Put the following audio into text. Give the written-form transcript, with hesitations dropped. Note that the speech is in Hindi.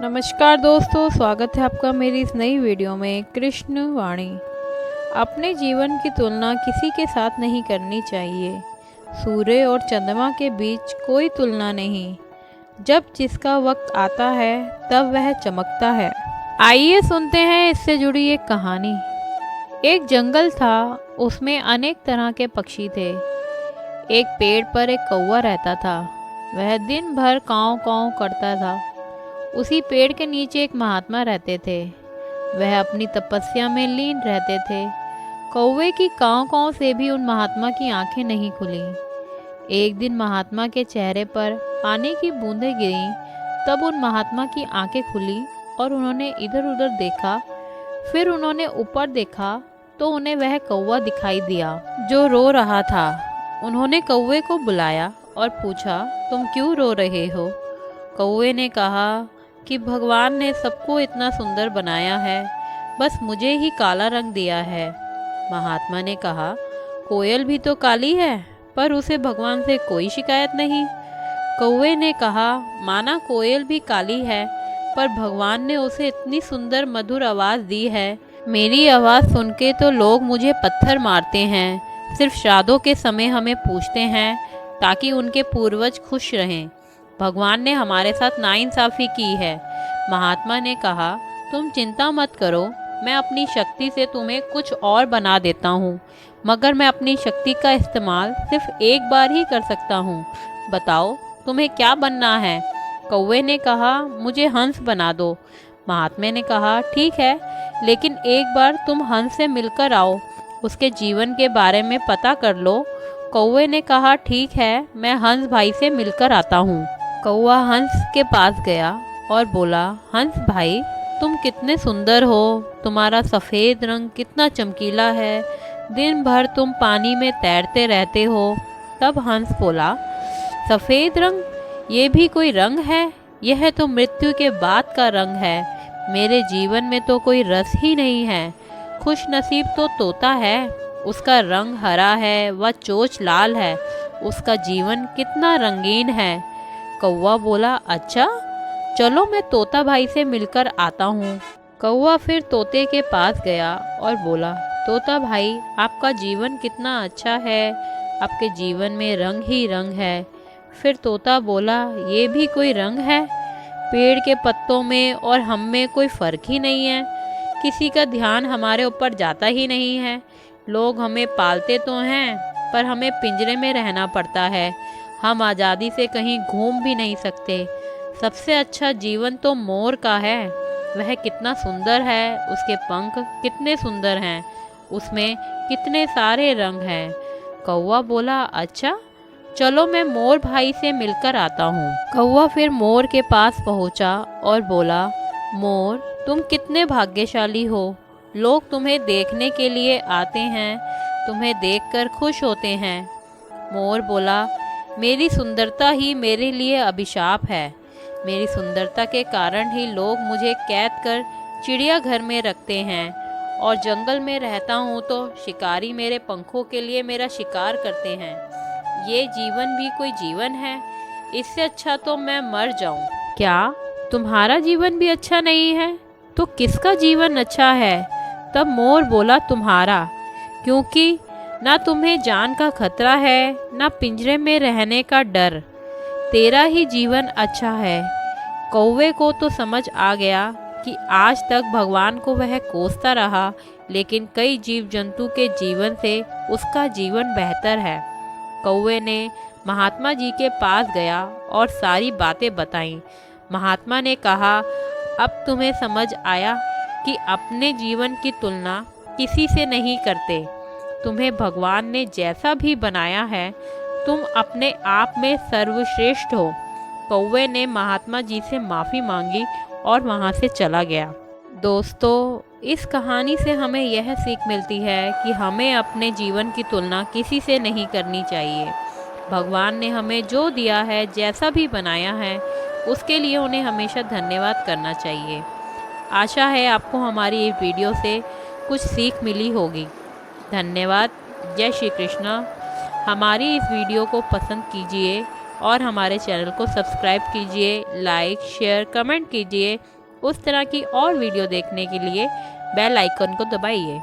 नमस्कार दोस्तों, स्वागत है आपका मेरी इस नई वीडियो में। कृष्ण वाणी। अपने जीवन की तुलना किसी के साथ नहीं करनी चाहिए। सूर्य और चंद्रमा के बीच कोई तुलना नहीं। जब जिसका वक्त आता है तब वह चमकता है। आइए सुनते हैं इससे जुड़ी एक कहानी। एक जंगल था, उसमें अनेक तरह के पक्षी थे। एक पेड़ पर एक कौवा रहता था। वह दिन भर काँव काँव करता था। उसी पेड़ के नीचे एक महात्मा रहते थे। वह अपनी तपस्या में लीन रहते थे। कौवे की काँव काँव से भी उन महात्मा की आंखें नहीं खुली। एक दिन महात्मा के चेहरे पर पानी की बूंदें गिरीं। तब उन महात्मा की आंखें खुली और उन्होंने इधर उधर देखा। फिर उन्होंने ऊपर देखा तो उन्हें वह कौवा दिखाई दिया जो रो रहा था। उन्होंने कौवे को बुलाया और पूछा, तुम क्यों रो रहे हो? कौवे ने कहा कि भगवान ने सबको इतना सुंदर बनाया है, बस मुझे ही काला रंग दिया है। महात्मा ने कहा, कोयल भी तो काली है, पर उसे भगवान से कोई शिकायत नहीं। कौवे ने कहा, माना कोयल भी काली है, पर भगवान ने उसे इतनी सुंदर मधुर आवाज़ दी है। मेरी आवाज़ सुन के तो लोग मुझे पत्थर मारते हैं। सिर्फ श्राद्धों के समय हमें पूछते हैं ताकि उनके पूर्वज खुश रहें। भगवान ने हमारे साथ नाइंसाफ़ी की है। महात्मा ने कहा, तुम चिंता मत करो, मैं अपनी शक्ति से तुम्हें कुछ और बना देता हूँ, मगर मैं अपनी शक्ति का इस्तेमाल सिर्फ एक बार ही कर सकता हूँ। बताओ तुम्हें क्या बनना है? कौवे ने कहा, मुझे हंस बना दो। महात्मा ने कहा, ठीक है, लेकिन एक बार तुम हंस से मिलकर आओ, उसके जीवन के बारे में पता कर लो। कौवे ने कहा, ठीक है, मैं हंस भाई से मिलकर आता हूँ। कौवा हंस के पास गया और बोला, हंस भाई, तुम कितने सुंदर हो, तुम्हारा सफ़ेद रंग कितना चमकीला है, दिन भर तुम पानी में तैरते रहते हो। तब हंस बोला, सफ़ेद रंग, ये भी कोई रंग है? यह तो मृत्यु के बाद का रंग है। मेरे जीवन में तो कोई रस ही नहीं है। खुश नसीब तो तोता है, उसका रंग हरा है, वह चोंच लाल है, उसका जीवन कितना रंगीन है। कौवा बोला, अच्छा, चलो मैं तोता भाई से मिलकर आता हूँ। कौवा फिर तोते के पास गया और बोला, तोता भाई, आपका जीवन कितना अच्छा है, आपके जीवन में रंग ही रंग है। फिर तोता बोला, ये भी कोई रंग है? पेड़ के पत्तों में और हम में कोई फ़र्क ही नहीं है। किसी का ध्यान हमारे ऊपर जाता ही नहीं है। लोग हमें पालते तो हैं, पर हमें पिंजरे में रहना पड़ता है। हम आज़ादी से कहीं घूम भी नहीं सकते। सबसे अच्छा जीवन तो मोर का है। वह कितना सुंदर है, उसके पंख कितने सुंदर हैं, उसमें कितने सारे रंग हैं। कौवा बोला, अच्छा, चलो मैं मोर भाई से मिलकर आता हूँ। कौवा फिर मोर के पास पहुँचा और बोला, मोर, तुम कितने भाग्यशाली हो। लोग तुम्हें देखने के लिए आते हैं, तुम्हें देखकर खुश होते हैं। मोर बोला, मेरी सुंदरता ही मेरे लिए अभिशाप है। मेरी सुंदरता के कारण ही लोग मुझे कैद कर चिड़ियाघर में रखते हैं, और जंगल में रहता हूँ तो शिकारी मेरे पंखों के लिए मेरा शिकार करते हैं। ये जीवन भी कोई जीवन है? इससे अच्छा तो मैं मर जाऊँ। क्या तुम्हारा जीवन भी अच्छा नहीं है? तो किसका जीवन अच्छा है? तब मोर बोला, तुम्हारा, क्योंकि ना तुम्हें जान का खतरा है, ना पिंजरे में रहने का डर। तेरा ही जीवन अच्छा है। कौवे को तो समझ आ गया कि आज तक भगवान को वह कोसता रहा, लेकिन कई जीव जंतु के जीवन से उसका जीवन बेहतर है। कौवे ने महात्मा जी के पास गया और सारी बातें बताईं। महात्मा ने कहा, अब तुम्हें समझ आया कि अपने जीवन की तुलना किसी से नहीं करते। तुम्हें भगवान ने जैसा भी बनाया है, तुम अपने आप में सर्वश्रेष्ठ हो। कौवे ने महात्मा जी से माफ़ी मांगी और वहाँ से चला गया। दोस्तों, इस कहानी से हमें यह सीख मिलती है कि हमें अपने जीवन की तुलना किसी से नहीं करनी चाहिए। भगवान ने हमें जो दिया है, जैसा भी बनाया है, उसके लिए उन्हें हमेशा धन्यवाद करना चाहिए। आशा है आपको हमारी इस वीडियो से कुछ सीख मिली होगी। धन्यवाद। जय श्री कृष्ण। हमारी इस वीडियो को पसंद कीजिए, और हमारे चैनल को सब्सक्राइब कीजिए, लाइक, शेयर, कमेंट कीजिए। उस तरह की और वीडियो देखने के लिए बेल आइकन को दबाइए।